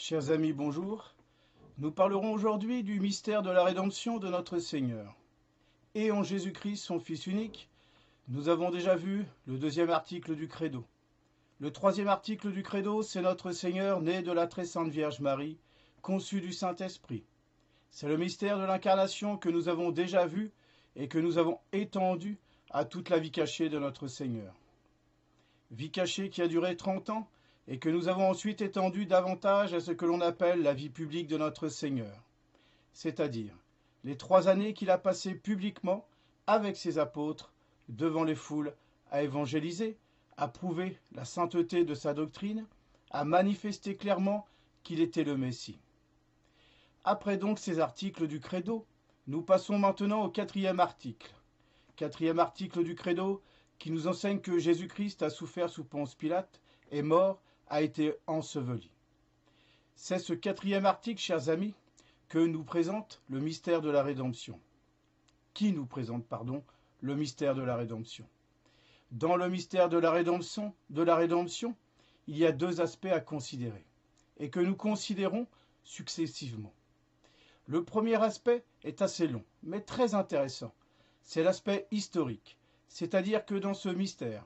Chers amis, bonjour. Nous parlerons aujourd'hui du mystère de la rédemption de notre Seigneur. Et en Jésus-Christ, son Fils unique, nous avons déjà vu le deuxième article du Credo. Le troisième article du Credo, c'est notre Seigneur né de la très sainte Vierge Marie, conçu du Saint-Esprit. C'est le mystère de l'incarnation que nous avons déjà vu et que nous avons étendu à toute la vie cachée de notre Seigneur. Vie cachée qui a duré 30 ans et que nous avons ensuite étendu davantage à ce que l'on appelle la vie publique de notre Seigneur, c'est-à-dire les 3 années qu'il a passées publiquement avec ses apôtres devant les foules à évangéliser, à prouver la sainteté de sa doctrine, à manifester clairement qu'il était le Messie. Après donc ces articles du Credo, nous passons maintenant au quatrième article. Quatrième article du Credo qui nous enseigne que Jésus-Christ a souffert sous Ponce Pilate, est mort, a été enseveli. C'est ce quatrième article, chers amis, que nous présente le mystère de la rédemption. Qui nous présente, le mystère de la rédemption. Dans le mystère de la rédemption, il y a 2 aspects à considérer, et que nous considérons successivement. Le premier aspect est assez long, mais très intéressant. C'est l'aspect historique, c'est-à-dire que dans ce mystère,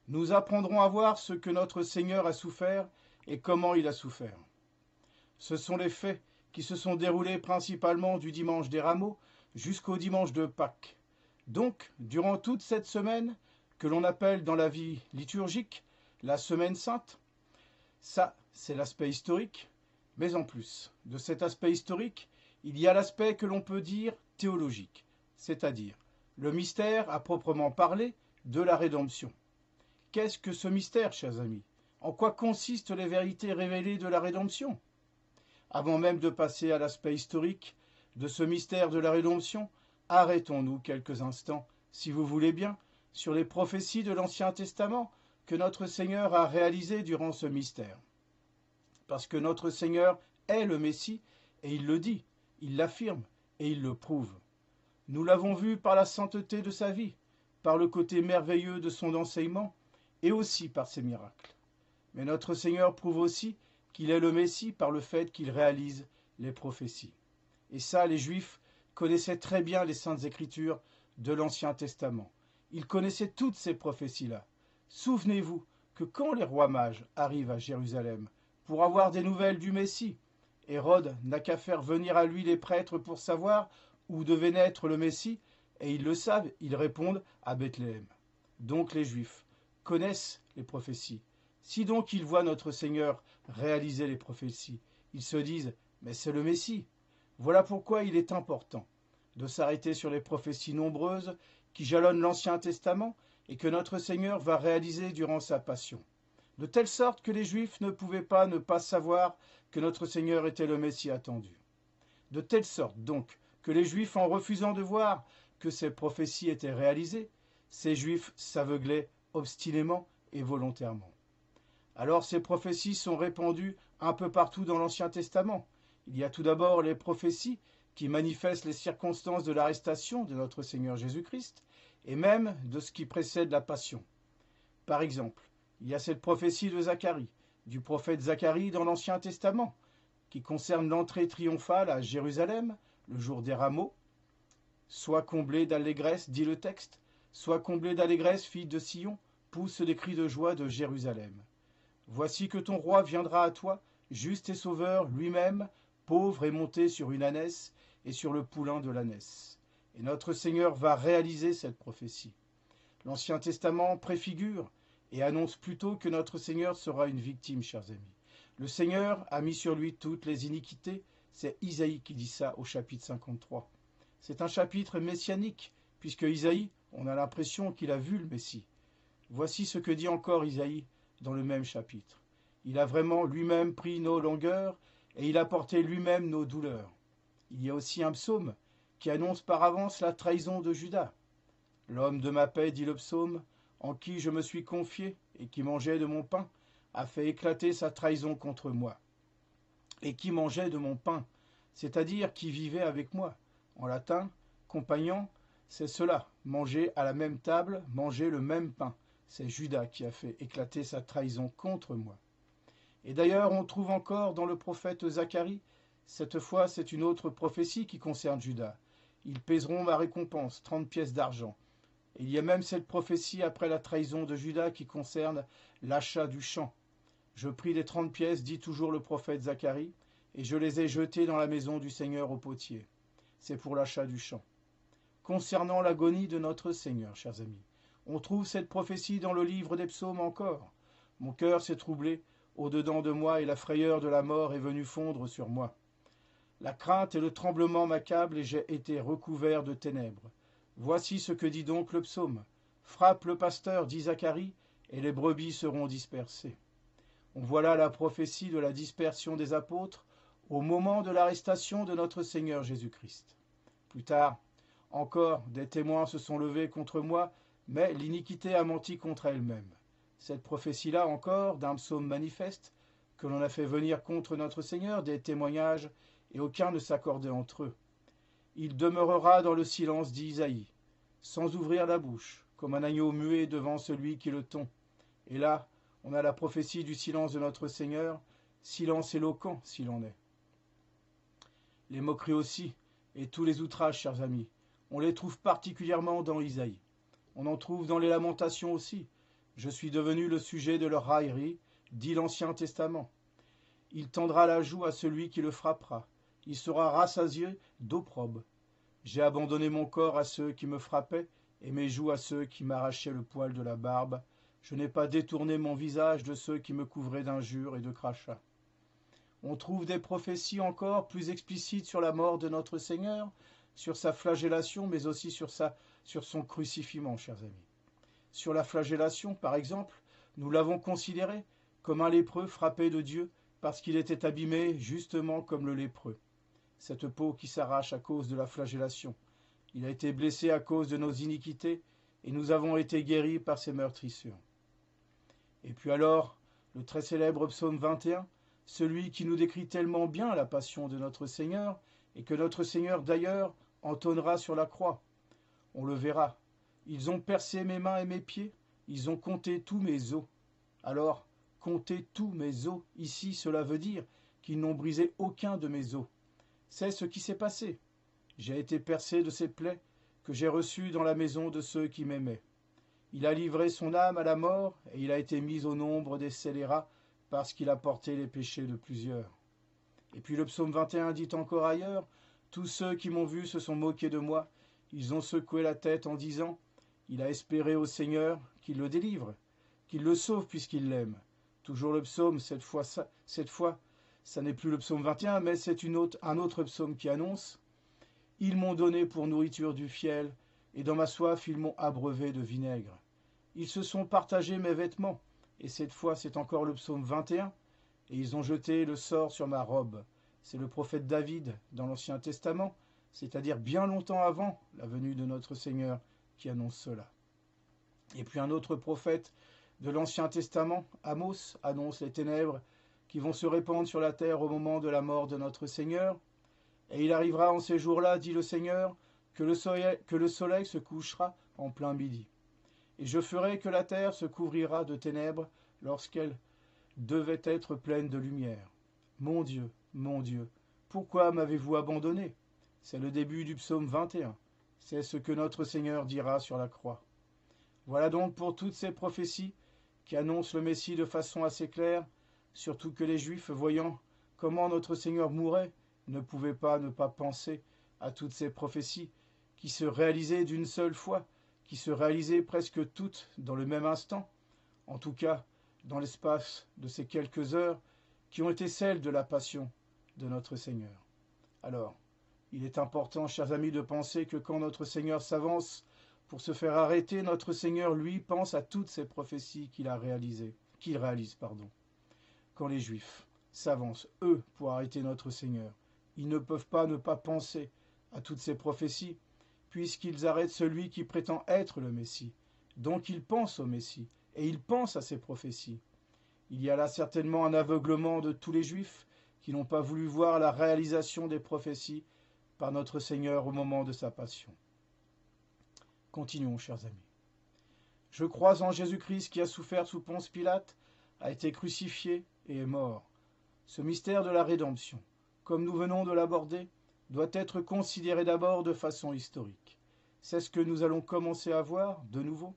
nous apprendrons à voir ce que notre Seigneur a souffert et comment il a souffert. Ce sont les faits qui se sont déroulés principalement du dimanche des Rameaux jusqu'au dimanche de Pâques. Donc, durant toute cette semaine, que l'on appelle dans la vie liturgique la Semaine Sainte, ça, c'est l'aspect historique, mais en plus de cet aspect historique, il y a l'aspect que l'on peut dire théologique, c'est-à-dire le mystère à proprement parler de la rédemption. Qu'est-ce que ce mystère, chers amis? En quoi consistent les vérités révélées de la rédemption? Avant même de passer à l'aspect historique de ce mystère de la rédemption, arrêtons-nous quelques instants, si vous voulez bien, sur les prophéties de l'Ancien Testament que notre Seigneur a réalisées durant ce mystère. Parce que notre Seigneur est le Messie, et il le dit, il l'affirme, et il le prouve. Nous l'avons vu par la sainteté de sa vie, par le côté merveilleux de son enseignement, et aussi par ses miracles. Mais notre Seigneur prouve aussi qu'il est le Messie par le fait qu'il réalise les prophéties. Et ça, les Juifs connaissaient très bien les Saintes Écritures de l'Ancien Testament. Ils connaissaient toutes ces prophéties-là. Souvenez-vous que quand les rois mages arrivent à Jérusalem pour avoir des nouvelles du Messie, Hérode n'a qu'à faire venir à lui les prêtres pour savoir où devait naître le Messie, et ils le savent, ils répondent à Bethléem. Donc les Juifs connaissent les prophéties. Si donc ils voient notre Seigneur réaliser les prophéties, ils se disent « mais c'est le Messie ». Voilà pourquoi il est important de s'arrêter sur les prophéties nombreuses qui jalonnent l'Ancien Testament et que notre Seigneur va réaliser durant sa passion. De telle sorte que les Juifs ne pouvaient pas ne pas savoir que notre Seigneur était le Messie attendu. De telle sorte donc que les Juifs, en refusant de voir que ces prophéties étaient réalisées, ces Juifs s'aveuglaient obstinément et volontairement. Alors ces prophéties sont répandues un peu partout dans l'Ancien Testament. Il y a tout d'abord les prophéties qui manifestent les circonstances de l'arrestation de notre Seigneur Jésus-Christ et même de ce qui précède la Passion. Par exemple, il y a cette prophétie de Zacharie, du prophète Zacharie dans l'Ancien Testament, qui concerne l'entrée triomphale à Jérusalem, le jour des Rameaux. Sois comblé d'allégresse, dit le texte, sois comblé d'allégresse, fille de Sion, pousse des cris de joie de Jérusalem. Voici que ton roi viendra à toi, juste et sauveur lui-même, pauvre et monté sur une ânesse et sur le poulain de l'ânesse. Et notre Seigneur va réaliser cette prophétie. L'Ancien Testament préfigure et annonce plutôt que notre Seigneur sera une victime, chers amis. Le Seigneur a mis sur lui toutes les iniquités, c'est Isaïe qui dit ça au chapitre 53. C'est un chapitre messianique, puisque Isaïe, on a l'impression qu'il a vu le Messie. Voici ce que dit encore Isaïe dans le même chapitre. Il a vraiment lui-même pris nos longueurs et il a porté lui-même nos douleurs. Il y a aussi un psaume qui annonce par avance la trahison de Judas. L'homme de ma paix, dit le psaume, en qui je me suis confié et qui mangeait de mon pain, a fait éclater sa trahison contre moi. Et qui mangeait de mon pain, c'est-à-dire qui vivait avec moi. En latin, compagnon, c'est cela, manger à la même table, manger le même pain. C'est Judas qui a fait éclater sa trahison contre moi. Et d'ailleurs, on trouve encore dans le prophète Zacharie, cette fois c'est une autre prophétie qui concerne Juda. Ils pèseront ma récompense, 30 pièces d'argent. Et il y a même cette prophétie après la trahison de Juda qui concerne l'achat du champ. Je pris les 30 pièces, dit toujours le prophète Zacharie, et je les ai jetées dans la maison du Seigneur au potier. C'est pour l'achat du champ. Concernant l'agonie de notre Seigneur, chers amis, on trouve cette prophétie dans le livre des psaumes encore. Mon cœur s'est troublé au-dedans de moi et la frayeur de la mort est venue fondre sur moi. La crainte et le tremblement m'accablent et j'ai été recouvert de ténèbres. Voici ce que dit donc le psaume. Frappe le pasteur, dit Zacharie, et les brebis seront dispersées. On voit là la prophétie de la dispersion des apôtres au moment de l'arrestation de notre Seigneur Jésus-Christ. Plus tard, encore, des témoins se sont levés contre moi, mais l'iniquité a menti contre elle-même. Cette prophétie-là encore, d'un psaume manifeste, que l'on a fait venir contre notre Seigneur, des témoignages, et aucun ne s'accordait entre eux. Il demeurera dans le silence, dit Isaïe, sans ouvrir la bouche, comme un agneau muet devant celui qui le tond. Et là, on a la prophétie du silence de notre Seigneur, silence éloquent s'il en est. Les moqueries aussi, et tous les outrages, chers amis, on les trouve particulièrement dans Isaïe. On en trouve dans les lamentations aussi. Je suis devenu le sujet de leur raillerie, dit l'Ancien Testament. Il tendra la joue à celui qui le frappera. Il sera rassasié d'opprobre. J'ai abandonné mon corps à ceux qui me frappaient et mes joues à ceux qui m'arrachaient le poil de la barbe. Je n'ai pas détourné mon visage de ceux qui me couvraient d'injures et de crachats. On trouve des prophéties encore plus explicites sur la mort de notre Seigneur, sur sa flagellation, mais aussi sur son crucifixion, chers amis. Sur la flagellation, par exemple, nous l'avons considéré comme un lépreux frappé de Dieu parce qu'il était abîmé justement comme le lépreux. Cette peau qui s'arrache à cause de la flagellation. Il a été blessé à cause de nos iniquités et nous avons été guéris par ses meurtrissures. Et puis alors, le très célèbre psaume 21, celui qui nous décrit tellement bien la passion de notre Seigneur et que notre Seigneur d'ailleurs entonnera sur la croix. On le verra. Ils ont percé mes mains et mes pieds, ils ont compté tous mes os. Alors, compter tous mes os, ici, cela veut dire qu'ils n'ont brisé aucun de mes os. C'est ce qui s'est passé. J'ai été percé de ces plaies que j'ai reçues dans la maison de ceux qui m'aimaient. Il a livré son âme à la mort et il a été mis au nombre des scélérats parce qu'il a porté les péchés de plusieurs. Et puis le psaume 21 dit encore ailleurs, tous ceux qui m'ont vu se sont moqués de moi, ils ont secoué la tête en disant, il a espéré au Seigneur qu'il le délivre, qu'il le sauve puisqu'il l'aime. Toujours le psaume, cette fois, ça n'est plus le psaume 21, mais c'est un autre psaume qui annonce « Ils m'ont donné pour nourriture du fiel, et dans ma soif ils m'ont abreuvé de vinaigre. Ils se sont partagés mes vêtements, et cette fois c'est encore le psaume 21, et ils ont jeté le sort sur ma robe. » C'est le prophète David dans l'Ancien Testament, c'est-à-dire bien longtemps avant la venue de notre Seigneur, qui annonce cela. Et puis un autre prophète de l'Ancien Testament, Amos, annonce les ténèbres qui vont se répandre sur la terre au moment de la mort de notre Seigneur. Et il arrivera en ces jours-là, dit le Seigneur, que le soleil se couchera en plein midi. Et je ferai que la terre se couvrira de ténèbres lorsqu'elle devait être pleine de lumière. Mon Dieu, pourquoi m'avez-vous abandonné ? C'est le début du psaume 21. C'est ce que notre Seigneur dira sur la croix. Voilà donc pour toutes ces prophéties qui annoncent le Messie de façon assez claire, surtout que les Juifs, voyant comment notre Seigneur mourait, ne pouvaient pas ne pas penser à toutes ces prophéties qui se réalisaient d'une seule fois, qui se réalisaient presque toutes dans le même instant, en tout cas dans l'espace de ces quelques heures qui ont été celles de la passion de notre Seigneur. Alors, il est important, chers amis, de penser que quand notre Seigneur s'avance pour se faire arrêter, notre Seigneur, lui, pense à toutes ces prophéties qu'il réalise. Quand les Juifs s'avancent, eux, pour arrêter notre Seigneur, ils ne peuvent pas ne pas penser à toutes ces prophéties, puisqu'ils arrêtent celui qui prétend être le Messie. Donc ils pensent au Messie, et ils pensent à ces prophéties. Il y a là certainement un aveuglement de tous les Juifs qui n'ont pas voulu voir la réalisation des prophéties par notre Seigneur au moment de sa passion. Continuons, chers amis. Je crois en Jésus-Christ qui a souffert sous Ponce Pilate, a été crucifié, et est mort. Ce mystère de la rédemption, comme nous venons de l'aborder, doit être considéré d'abord de façon historique. C'est ce que nous allons commencer à voir de nouveau.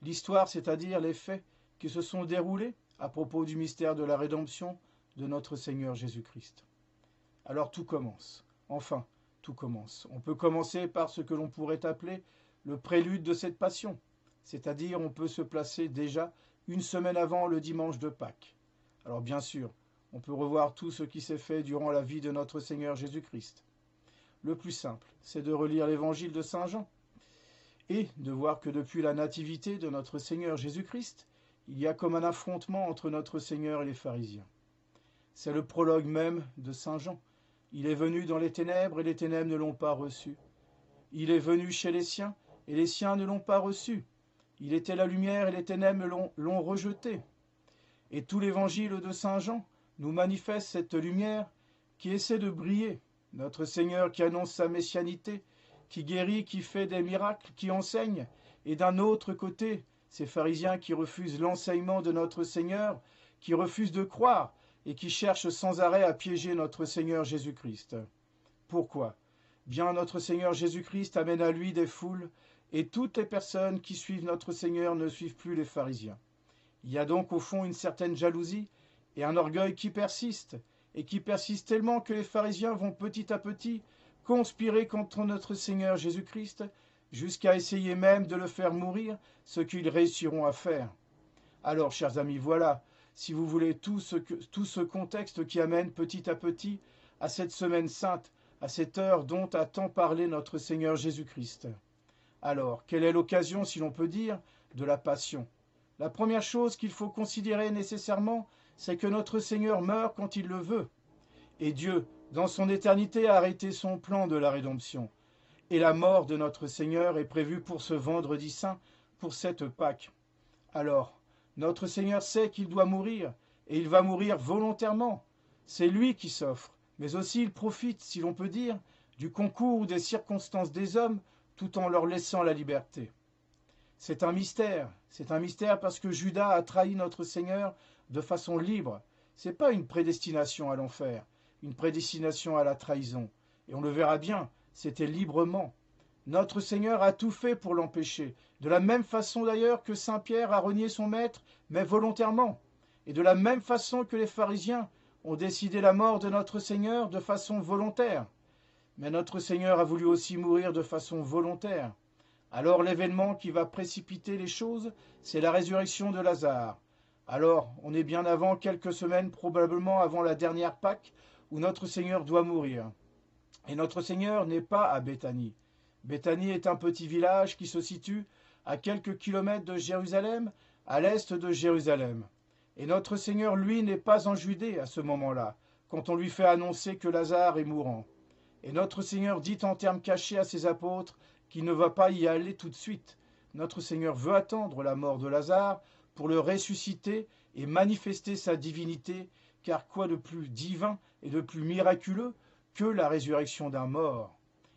L'histoire, c'est-à-dire les faits qui se sont déroulés à propos du mystère de la rédemption de notre Seigneur Jésus-Christ. Alors tout commence. Enfin, tout commence. On peut commencer par ce que l'on pourrait appeler le prélude de cette passion, c'est-à-dire on peut se placer déjà une semaine avant le dimanche de Pâques. Alors bien sûr, on peut revoir tout ce qui s'est fait durant la vie de notre Seigneur Jésus-Christ. Le plus simple, c'est de relire l'évangile de Saint Jean et de voir que depuis la nativité de notre Seigneur Jésus-Christ, il y a comme un affrontement entre notre Seigneur et les pharisiens. C'est le prologue même de Saint Jean. Il est venu dans les ténèbres et les ténèbres ne l'ont pas reçu. Il est venu chez les siens et les siens ne l'ont pas reçu. Il était la lumière et les ténèbres l'ont rejeté. Et tout l'évangile de Saint Jean nous manifeste cette lumière qui essaie de briller. Notre Seigneur qui annonce sa messianité, qui guérit, qui fait des miracles, qui enseigne. Et d'un autre côté, ces pharisiens qui refusent l'enseignement de notre Seigneur, qui refusent de croire et qui cherchent sans arrêt à piéger notre Seigneur Jésus-Christ. Pourquoi ? Bien, notre Seigneur Jésus-Christ amène à lui des foules, et toutes les personnes qui suivent notre Seigneur ne suivent plus les pharisiens. Il y a donc au fond une certaine jalousie et un orgueil qui persiste, et qui persiste tellement que les pharisiens vont petit à petit conspirer contre notre Seigneur Jésus-Christ, jusqu'à essayer même de le faire mourir, ce qu'ils réussiront à faire. Alors, chers amis, voilà, si vous voulez, tout ce contexte qui amène petit à petit à cette semaine sainte, à cette heure dont a tant parlé notre Seigneur Jésus-Christ. Alors, quelle est l'occasion, si l'on peut dire, de la passion ? La première chose qu'il faut considérer nécessairement, c'est que notre Seigneur meurt quand il le veut. Et Dieu, dans son éternité, a arrêté son plan de la rédemption. Et la mort de notre Seigneur est prévue pour ce vendredi saint, pour cette Pâque. Alors, notre Seigneur sait qu'il doit mourir, et il va mourir volontairement. C'est lui qui s'offre, mais aussi il profite, si l'on peut dire, du concours ou des circonstances des hommes, tout en leur laissant la liberté. C'est un mystère parce que Judas a trahi notre Seigneur de façon libre. Ce n'est pas une prédestination à l'enfer, une prédestination à la trahison. Et on le verra bien, c'était librement. Notre Seigneur a tout fait pour l'empêcher, de la même façon d'ailleurs que Saint Pierre a renié son maître, mais volontairement, et de la même façon que les pharisiens ont décidé la mort de notre Seigneur de façon volontaire. Mais notre Seigneur a voulu aussi mourir de façon volontaire. Alors l'événement qui va précipiter les choses, c'est la résurrection de Lazare. Alors, on est bien avant quelques semaines, probablement avant la dernière Pâque, où notre Seigneur doit mourir. Et notre Seigneur n'est pas à Béthanie. Béthanie est un petit village qui se situe à quelques kilomètres de Jérusalem, à l'est de Jérusalem. Et notre Seigneur, lui, n'est pas en Judée à ce moment-là, quand on lui fait annoncer que Lazare est mourant. Et notre Seigneur dit en termes cachés à ses apôtres qu'il ne va pas y aller tout de suite. Notre Seigneur veut attendre la mort de Lazare pour le ressusciter et manifester sa divinité, car quoi de plus divin et de plus miraculeux que la résurrection d'un mort ?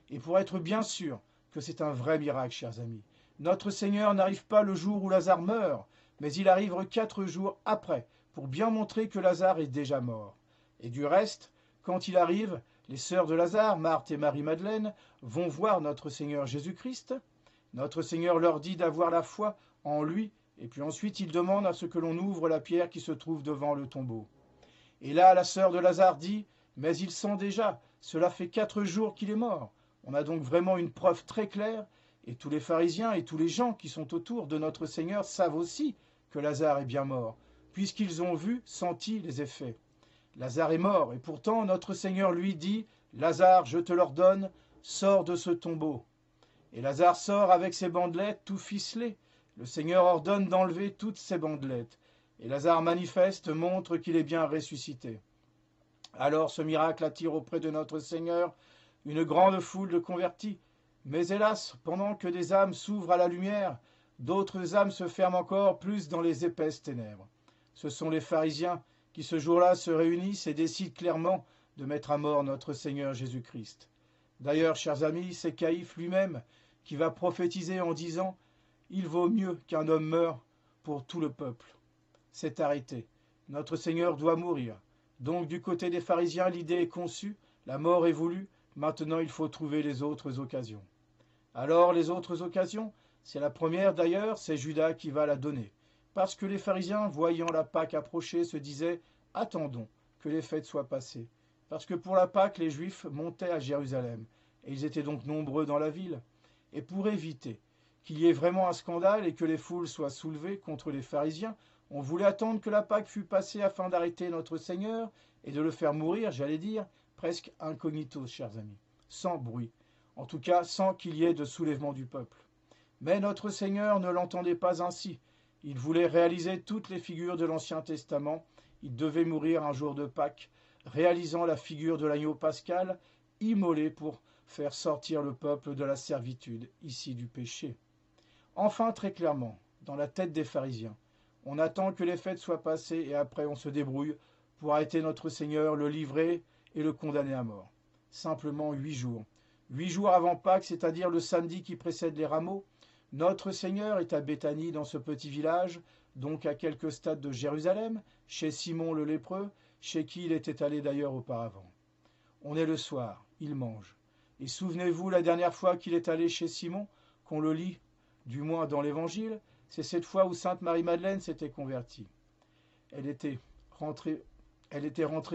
Et pour être bien sûr que c'est un vrai miracle, chers amis, notre Seigneur n'arrive pas le jour où Lazare meurt, mais il arrive 4 jours après, pour bien montrer que Lazare est déjà mort. Et du reste, quand il arrive, les sœurs de Lazare, Marthe et Marie-Madeleine, vont voir notre Seigneur Jésus-Christ. Notre Seigneur leur dit d'avoir la foi en lui, et puis ensuite il demande à ce que l'on ouvre la pierre qui se trouve devant le tombeau. Et là, la sœur de Lazare dit « Mais il sent déjà, cela fait 4 jours qu'il est mort ». On a donc vraiment une preuve très claire, et tous les pharisiens et tous les gens qui sont autour de notre Seigneur savent aussi que Lazare est bien mort, puisqu'ils ont vu, senti les effets. Lazare est mort, et pourtant notre Seigneur lui dit « Lazare, je te l'ordonne, sors de ce tombeau ». Et Lazare sort avec ses bandelettes tout ficelées. Le Seigneur ordonne d'enlever toutes ces bandelettes. Et Lazare manifeste, montre qu'il est bien ressuscité. Alors ce miracle attire auprès de notre Seigneur une grande foule de convertis. Mais hélas, pendant que des âmes s'ouvrent à la lumière, d'autres âmes se ferment encore plus dans les épaisses ténèbres. Ce sont les pharisiens qui ce jour-là se réunissent et décident clairement de mettre à mort notre Seigneur Jésus-Christ. D'ailleurs, chers amis, c'est Caïphe lui-même qui va prophétiser en disant « Il vaut mieux qu'un homme meure pour tout le peuple ». C'est arrêté. Notre Seigneur doit mourir. Donc du côté des pharisiens, l'idée est conçue, la mort est voulue, maintenant il faut trouver les autres occasions. Alors les autres occasions, c'est la première d'ailleurs, c'est Judas qui va la donner. Parce que les pharisiens, voyant la Pâque approcher, se disaient « Attendons que les fêtes soient passées ». Parce que pour la Pâque, les Juifs montaient à Jérusalem, et ils étaient donc nombreux dans la ville. Et pour éviter qu'il y ait vraiment un scandale et que les foules soient soulevées contre les pharisiens, on voulait attendre que la Pâque fût passée afin d'arrêter notre Seigneur et de le faire mourir, j'allais dire, presque incognito, chers amis, sans bruit, en tout cas sans qu'il y ait de soulèvement du peuple. Mais notre Seigneur ne l'entendait pas ainsi. Il voulait réaliser toutes les figures de l'Ancien Testament. Il devait mourir un jour de Pâques, réalisant la figure de l'agneau pascal, immolé pour faire sortir le peuple de la servitude, ici du péché. Enfin, très clairement, dans la tête des pharisiens, on attend que les fêtes soient passées et après on se débrouille pour arrêter notre Seigneur, le livrer et le condamner à mort. Simplement 8 jours. 8 jours avant Pâques, c'est-à-dire le samedi qui précède les rameaux, notre Seigneur est à Béthanie, dans ce petit village, donc à quelques stades de Jérusalem, chez Simon le lépreux, chez qui il était allé d'ailleurs auparavant. On est le soir, il mange. Et souvenez-vous la dernière fois qu'il est allé chez Simon, qu'on le lit, du moins dans l'Évangile, c'est cette fois où Sainte Marie-Madeleine s'était convertie. Elle était rentrée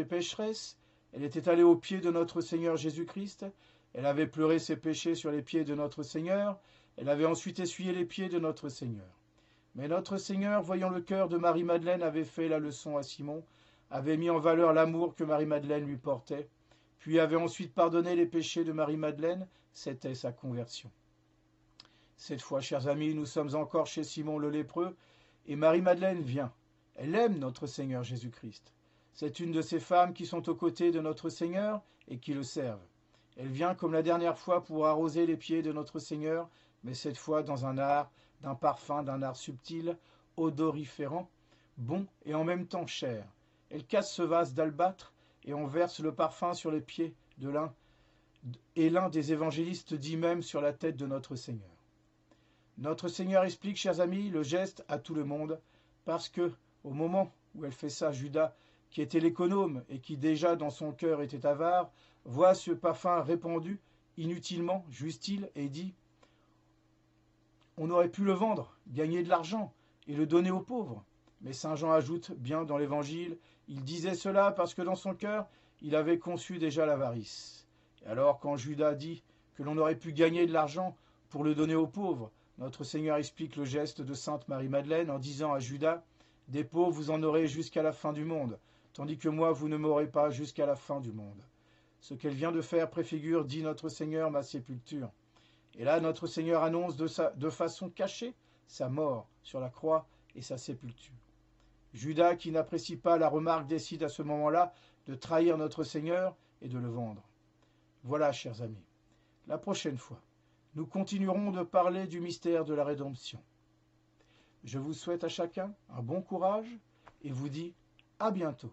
pécheresse, elle était allée aux pieds de notre Seigneur Jésus-Christ, elle avait pleuré ses péchés sur les pieds de notre Seigneur, elle avait ensuite essuyé les pieds de notre Seigneur. Mais notre Seigneur, voyant le cœur de Marie-Madeleine, avait fait la leçon à Simon, avait mis en valeur l'amour que Marie-Madeleine lui portait, puis avait ensuite pardonné les péchés de Marie-Madeleine, c'était sa conversion. Cette fois, chers amis, nous sommes encore chez Simon le lépreux, et Marie-Madeleine vient. Elle aime notre Seigneur Jésus-Christ. C'est une de ces femmes qui sont aux côtés de notre Seigneur et qui le servent. Elle vient comme la dernière fois pour arroser les pieds de notre Seigneur, mais cette fois dans un art, d'un parfum, d'un art subtil, odoriférant, bon et en même temps cher. Elle casse ce vase d'albâtre et on verse le parfum sur les pieds de l'un, et l'un des évangélistes dit même sur la tête de notre Seigneur. Notre Seigneur explique, chers amis, le geste à tout le monde, parce que, au moment où elle fait ça, Judas, qui était l'économe et qui déjà dans son cœur était avare, voit ce parfum répandu inutilement, juste-il, et dit « On aurait pu le vendre, gagner de l'argent et le donner aux pauvres. » Mais Saint Jean ajoute bien dans l'Évangile, il disait cela parce que dans son cœur, il avait conçu déjà l'avarice. Et alors quand Judas dit que l'on aurait pu gagner de l'argent pour le donner aux pauvres, notre Seigneur explique le geste de Sainte Marie-Madeleine en disant à Judas, « Des pauvres vous en aurez jusqu'à la fin du monde, tandis que moi vous ne m'aurez pas jusqu'à la fin du monde. » Ce qu'elle vient de faire préfigure, dit notre Seigneur, ma sépulture. Et là, notre Seigneur annonce de façon cachée sa mort sur la croix et sa sépulture. Judas, qui n'apprécie pas la remarque, décide à ce moment-là de trahir notre Seigneur et de le vendre. Voilà, chers amis, la prochaine fois, nous continuerons de parler du mystère de la rédemption. Je vous souhaite à chacun un bon courage et vous dis à bientôt.